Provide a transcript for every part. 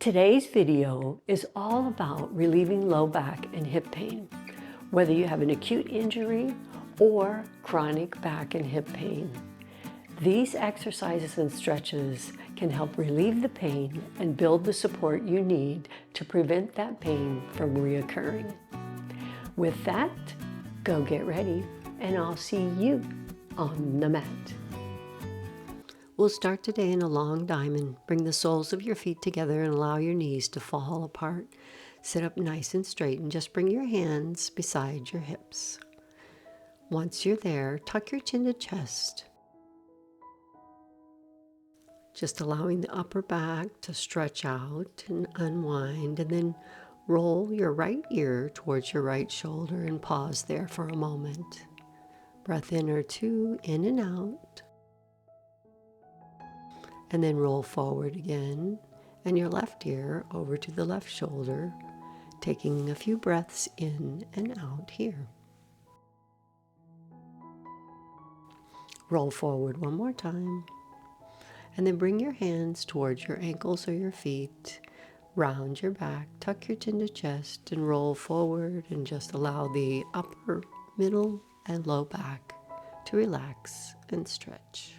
Today's video is all about relieving low back and hip pain, whether you have an acute injury or chronic back and hip pain. These exercises and stretches can help relieve the pain and build the support you need to prevent that pain from reoccurring. With that, go get ready and I'll see you on the mat. We'll start today in a long diamond. Bring the soles of your feet together and allow your knees to fall apart. Sit up nice and straight and just bring your hands beside your hips. Once you're there, tuck your chin to chest. Just allowing the upper back to stretch out and unwind, and then roll your right ear towards your right shoulder and pause there for a moment. Breath in or two, in and out. And then roll forward again, and your left ear over to the left shoulder, taking a few breaths in and out here. Roll forward one more time, and then bring your hands towards your ankles or your feet, round your back, tuck your chin to chest, and roll forward, and just allow the upper, middle, and low back to relax and stretch.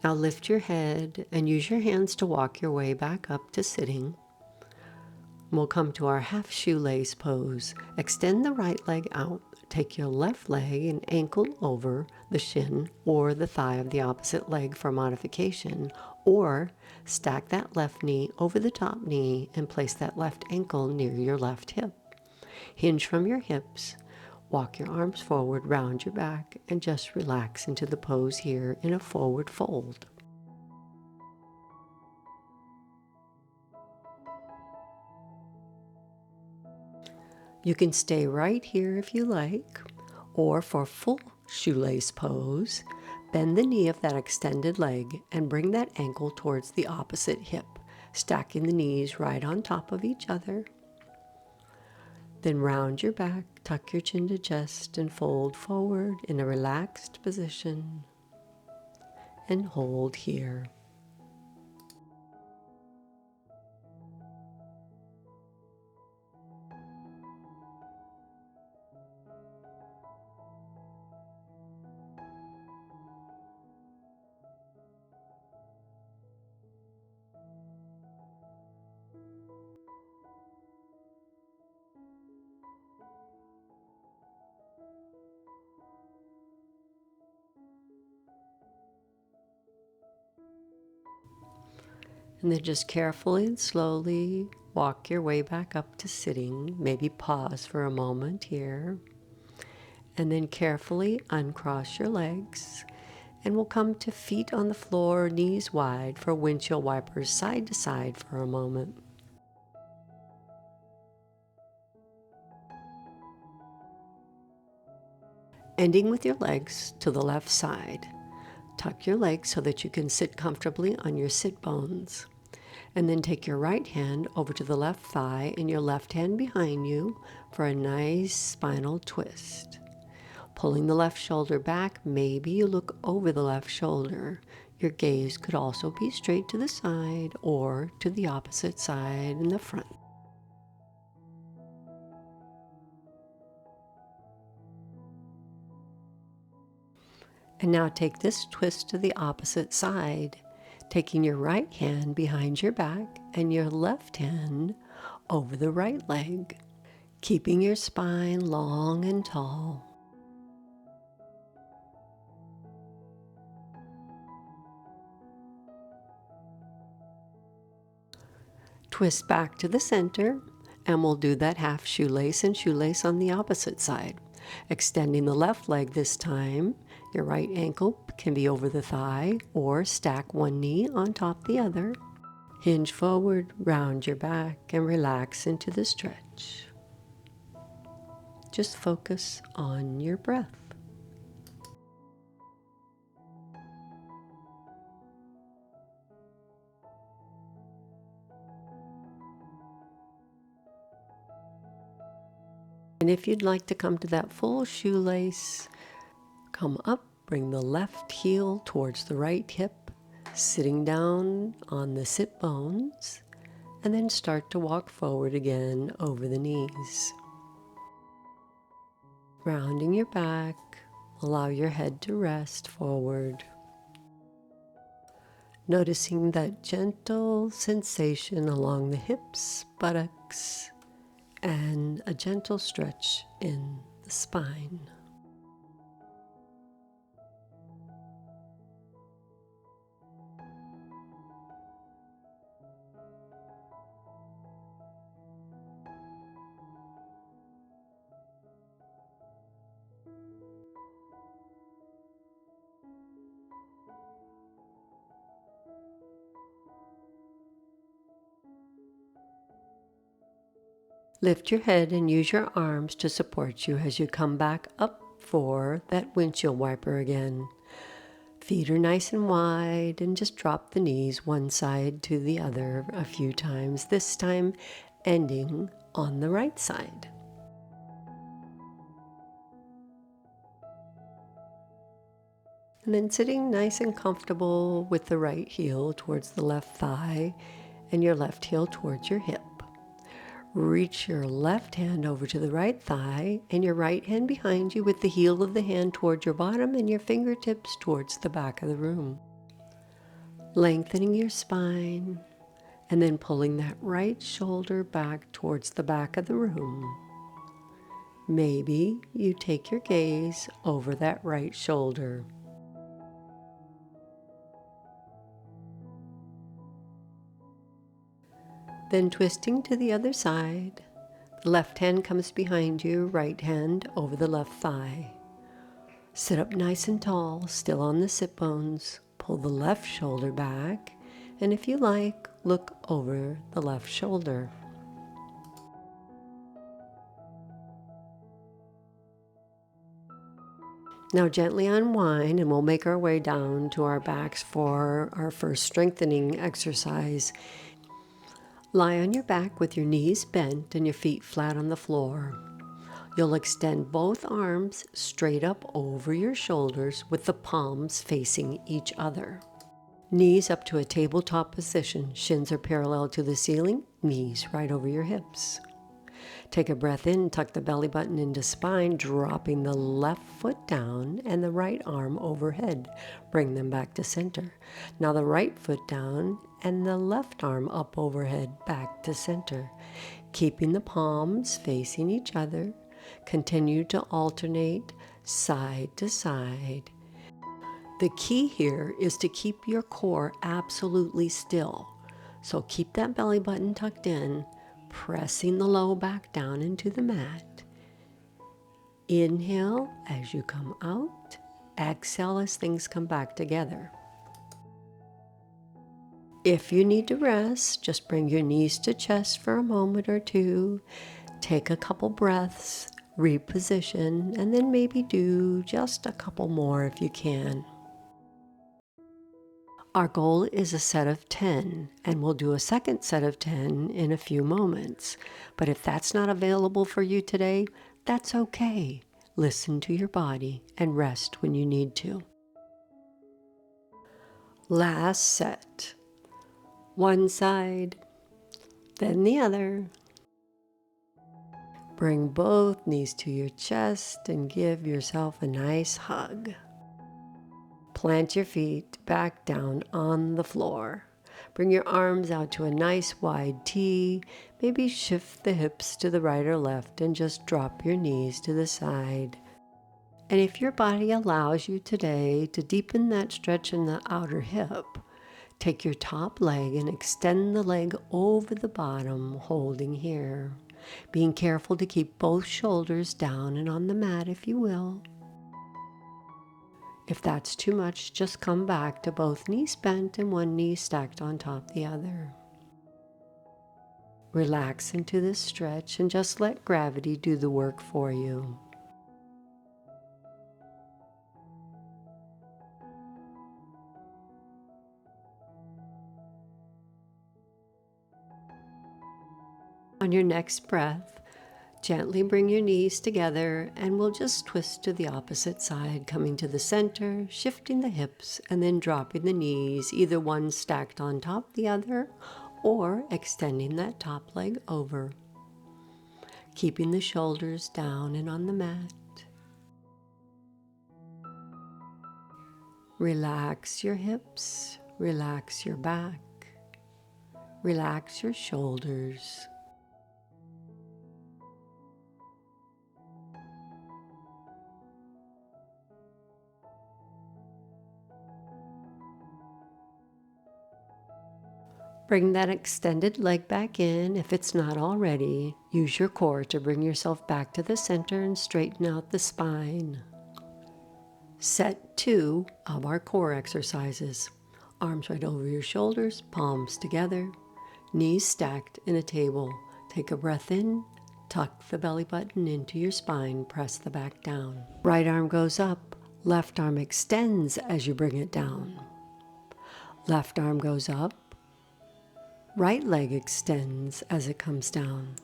Now lift your head and use your hands to walk your way back up to sitting. We'll come to our half shoelace pose. Extend the right leg out. Take your left leg and ankle over the shin or the thigh of the opposite leg for modification, or stack that left knee over the top knee and place that left ankle near your left hip. Hinge from your hips. Walk your arms forward, round your back, and just relax into the pose here in a forward fold. You can stay right here if you like, or for full shoelace pose, bend the knee of that extended leg and bring that ankle towards the opposite hip, stacking the knees right on top of each other. Then round your back, tuck your chin to chest, and fold forward in a relaxed position, and hold here. And then just carefully and slowly walk your way back up to sitting. Maybe pause for a moment here. And then carefully uncross your legs. And we'll come to feet on the floor, knees wide for windshield wipers side to side for a moment. Ending with your legs to the left side. Tuck your legs so that you can sit comfortably on your sit bones. And then take your right hand over to the left thigh and your left hand behind you for a nice spinal twist. Pulling the left shoulder back, maybe you look over the left shoulder. Your gaze could also be straight to the side or to the opposite side in the front. And now take this twist to the opposite side, taking your right hand behind your back and your left hand over the right leg, keeping your spine long and tall. Twist back to the center, and we'll do that half shoelace and shoelace on the opposite side. Extending the left leg this time, your right ankle can be over the thigh or stack one knee on top the other. Hinge forward, round your back, and relax into the stretch. Just focus on your breath. And if you'd like to come to that full shoelace, come up, bring the left heel towards the right hip, sitting down on the sit bones, and then start to walk forward again over the knees. Rounding your back, allow your head to rest forward. Noticing that gentle sensation along the hips, buttocks, and a gentle stretch in the spine. Lift your head and use your arms to support you as you come back up for that windshield wiper again. Feet are nice and wide, and just drop the knees one side to the other a few times, this time ending on the right side. And then sitting nice and comfortable with the right heel towards the left thigh and your left heel towards your hip. Reach your left hand over to the right thigh and your right hand behind you with the heel of the hand towards your bottom and your fingertips towards the back of the room. Lengthening your spine and then pulling that right shoulder back towards the back of the room. Maybe you take your gaze over that right shoulder. Then twisting to the other side, the left hand comes behind you, right hand over the left thigh. Sit up nice and tall, still on the sit bones. Pull the left shoulder back, and if you like, look over the left shoulder. Now gently unwind, and we'll make our way down to our backs for our first strengthening exercise. Lie on your back with your knees bent and your feet flat on the floor. You'll extend both arms straight up over your shoulders with the palms facing each other. Knees up to a tabletop position. Shins are parallel to the ceiling, knees right over your hips. Take a breath in, tuck the belly button into spine, dropping the left foot down and the right arm overhead. Bring them back to center. Now the right foot down and the left arm up overhead, back to center. Keeping the palms facing each other, continue to alternate side to side. The key here is to keep your core absolutely still. So keep that belly button tucked in, pressing the low back down into the mat. Inhale as you come out. Exhale as things come back together. If you need to rest, just bring your knees to chest for a moment or two. Take a couple breaths, reposition, and then maybe do just a couple more if you can. Our goal is a set of 10, and we'll do a second set of 10 in a few moments. But if that's not available for you today, that's okay. Listen to your body and rest when you need to. Last set. One side, then the other. Bring both knees to your chest and give yourself a nice hug. Plant your feet back down on the floor. Bring your arms out to a nice wide T. Maybe shift the hips to the right or left and just drop your knees to the side. And if your body allows you today to deepen that stretch in the outer hip, take your top leg and extend the leg over the bottom, holding here. Being careful to keep both shoulders down and on the mat if you will. If that's too much, just come back to both knees bent and one knee stacked on top the other. Relax into this stretch and just let gravity do the work for you. On your next breath, gently bring your knees together and we'll just twist to the opposite side, coming to the center, shifting the hips, and then dropping the knees, either one stacked on top of the other or extending that top leg over. Keeping the shoulders down and on the mat. Relax your hips, relax your back, relax your shoulders. Bring that extended leg back in if it's not already. Use your core to bring yourself back to the center and straighten out the spine. Set 2 of our core exercises. Arms right over your shoulders, palms together, knees stacked in a table. Take a breath in, tuck the belly button into your spine, press the back down. Right arm goes up, left arm extends as you bring it down. Left arm goes up, right leg extends as it comes down.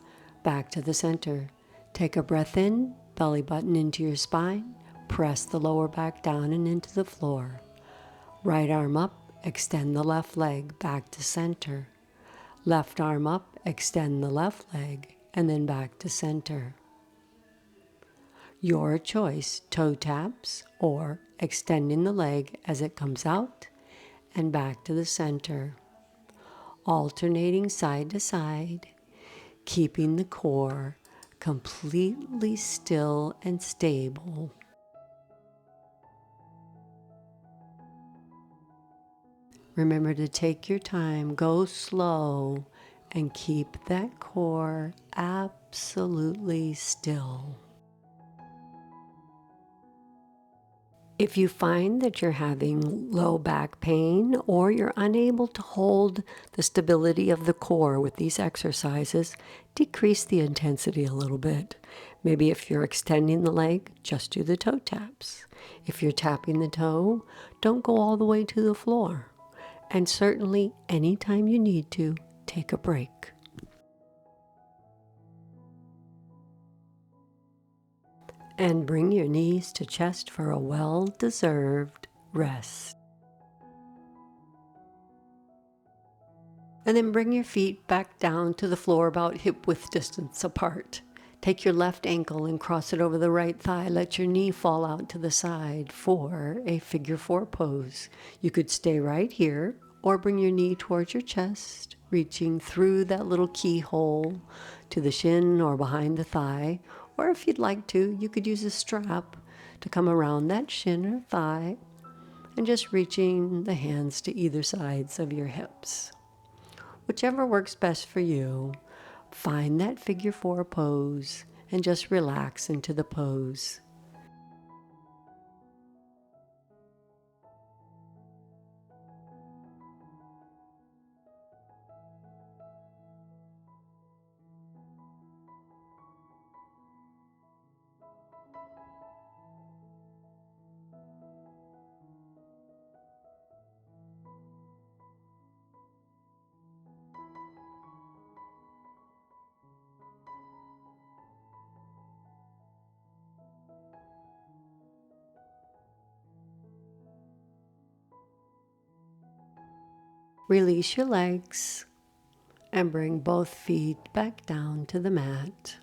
Back to the center. Take a breath in, belly button into your spine, press the lower back down and into the floor. Right arm up, extend the left leg, back to center. Left arm up, extend the left leg, and then back to center. Your choice, toe taps or extending the leg as it comes out and back to the center. Alternating side to side, keeping the core completely still and stable. Remember to take your time, go slow, and keep that core absolutely still. If you find that you're having low back pain or you're unable to hold the stability of the core with these exercises, decrease the intensity a little bit. Maybe if you're extending the leg, just do the toe taps. If you're tapping the toe, don't go all the way to the floor. And certainly, anytime you need to, take a break. And bring your knees to chest for a well-deserved rest. And then bring your feet back down to the floor about hip-width distance apart. Take your left ankle and cross it over the right thigh. Let your knee fall out to the side for a figure 4 pose. You could stay right here or bring your knee towards your chest, reaching through that little keyhole to the shin or behind the thigh. Or if you'd like to, you could use a strap to come around that shin or thigh and just reaching the hands to either sides of your hips. Whichever works best for you, find that figure 4 pose and just relax into the pose. Release your legs and bring both feet back down to the mat.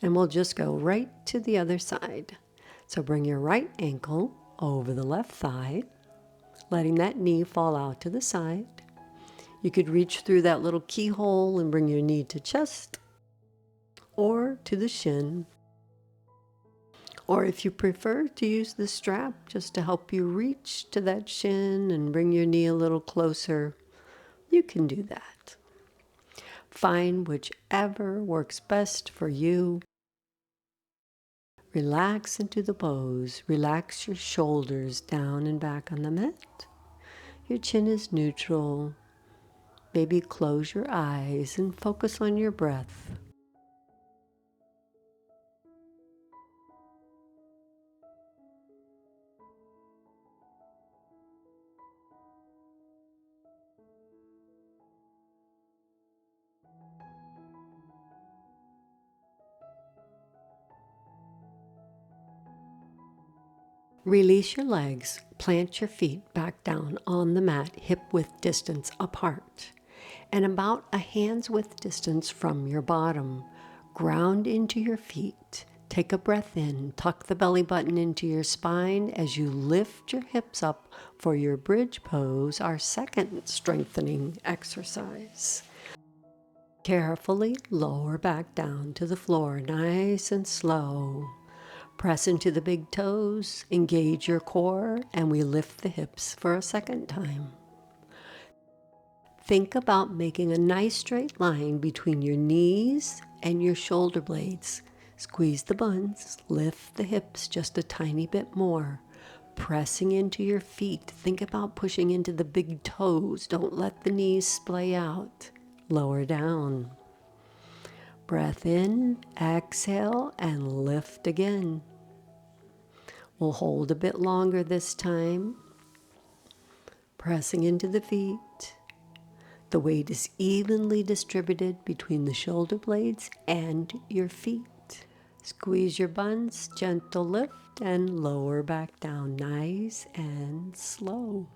And we'll just go right to the other side. So bring your right ankle over the left thigh, letting that knee fall out to the side. You could reach through that little keyhole and bring your knee to chest or to the shin. Or if you prefer to use the strap just to help you reach to that shin and bring your knee a little closer, you can do that. Find whichever works best for you. Relax into the pose. Relax your shoulders down and back on the mat. Your chin is neutral. maybe close your eyes and focus on your breath. Release your legs, plant your feet back down on the mat, hip-width distance apart, and about a hand's width distance from your bottom. Ground into your feet. Take a breath in, tuck the belly button into your spine as you lift your hips up for your bridge pose, our second strengthening exercise. Carefully lower back down to the floor, nice and slow. Press into the big toes, engage your core, and we lift the hips for a second time. Think about making a nice straight line between your knees and your shoulder blades. Squeeze the buns, lift the hips just a tiny bit more. Pressing into your feet, think about pushing into the big toes. Don't let the knees splay out. Lower down. Breath in, exhale, and lift again. We'll hold a bit longer this time. Pressing into the feet. The weight is evenly distributed between the shoulder blades and your feet. Squeeze your buns, gentle lift, and lower back down, nice and slow.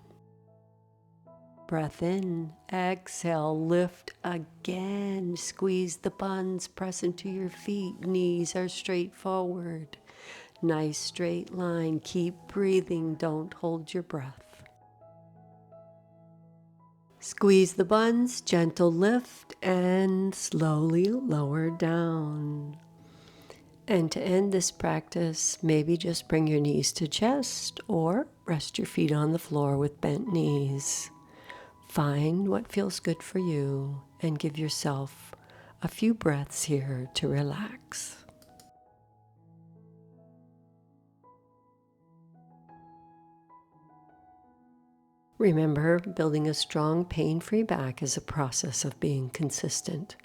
Breath in, exhale, lift again. Squeeze the buns, press into your feet, knees are straight forward. Nice straight line, keep breathing, don't hold your breath. Squeeze the buns, gentle lift, and slowly lower down. And to end this practice, maybe just bring your knees to chest or rest your feet on the floor with bent knees. Find what feels good for you and give yourself a few breaths here to relax. Remember, building a strong, pain-free back is a process of being consistent.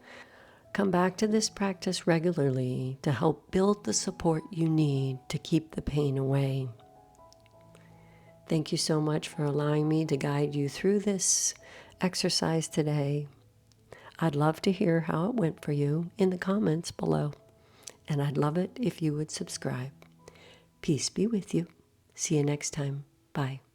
Come back to this practice regularly to help build the support you need to keep the pain away. Thank you so much for allowing me to guide you through this exercise today. I'd love to hear how it went for you in the comments below, and I'd love it if you would subscribe. Peace be with you. See you next time. Bye.